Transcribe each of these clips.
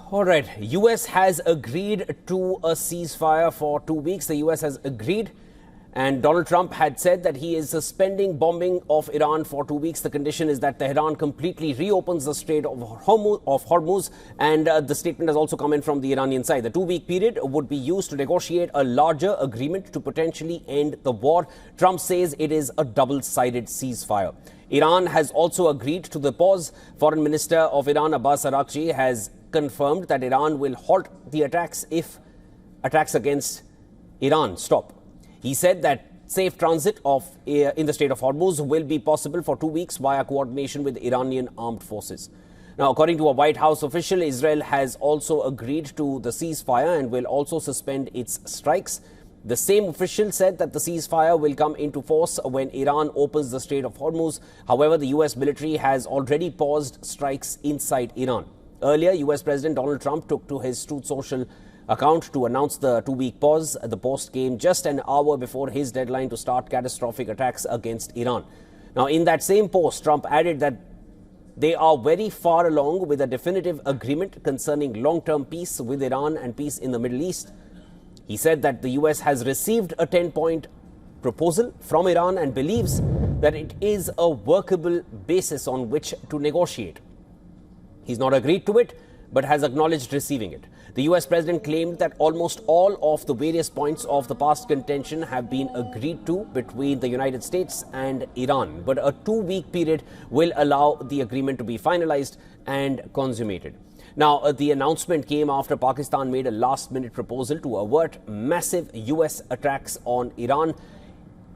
All right, US has agreed to a ceasefire for 2 weeks. The US has agreed, and Donald Trump had said that he is suspending bombing of Iran for 2 weeks. The condition is that Tehran completely reopens the Strait of Hormuz, and the statement has also come in from the Iranian side. The 2-week period would be used to negotiate a larger agreement to potentially end the war. Trump says it is a double-sided ceasefire. Iran has also agreed to the pause. Foreign Minister of Iran, Abbas Araghchi, has confirmed that Iran will halt the attacks if attacks against Iran stop. He said that safe transit in the Strait of Hormuz will be possible for 2 weeks via coordination with Iranian armed forces. Now, according to a White House official, Israel has also agreed to the ceasefire and will also suspend its strikes. The same official said that the ceasefire will come into force when Iran opens the Strait of Hormuz. However, the US military has already paused strikes inside Iran. Earlier, US President Donald Trump took to his Truth Social account to announce the 2-week pause. The post came just an hour before his deadline to start catastrophic attacks against Iran. Now, in that same post, Trump added that they are very far along with a definitive agreement concerning long-term peace with Iran and peace in the Middle East. He said that the US has received a 10-point proposal from Iran and believes that it is a workable basis on which to negotiate. He's not agreed to it, but has acknowledged receiving it. The US president claimed that almost all of the various points of the past contention have been agreed to between the United States and Iran, but a 2-week period will allow the agreement to be finalized and consummated. Now, the announcement came after Pakistan made a last-minute proposal to avert massive US attacks on Iran.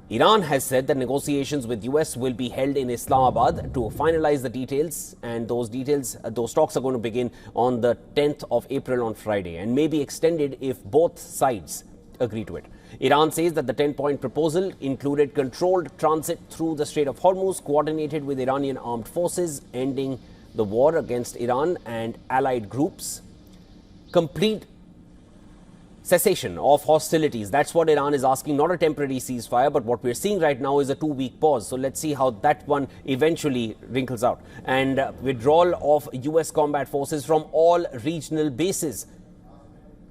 Iran has said that negotiations with US will be held in Islamabad to finalize the details, and those talks are going to begin on the 10th of April on Friday and may be extended if both sides agree to it. Iran says that the 10-point proposal included controlled transit through the Strait of Hormuz, coordinated with Iranian armed forces, ending the war against Iran and allied groups, complete cessation of hostilities. That's what Iran is asking, not a temporary ceasefire, but what we're seeing right now is a 2-week pause. So let's see how that one eventually wrinkles out. And withdrawal of US combat forces from all regional bases.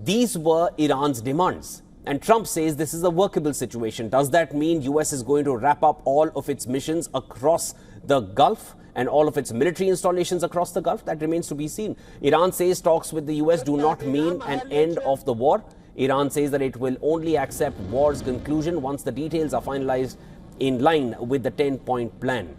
These were Iran's demands. And Trump says this is a workable situation. Does that mean US is going to wrap up all of its missions across the Gulf and all of its military installations across the Gulf? That remains to be seen. Iran says talks with the US do not mean an end of the war. Iran says that it will only accept war's conclusion once the details are finalized in line with the 10-point plan.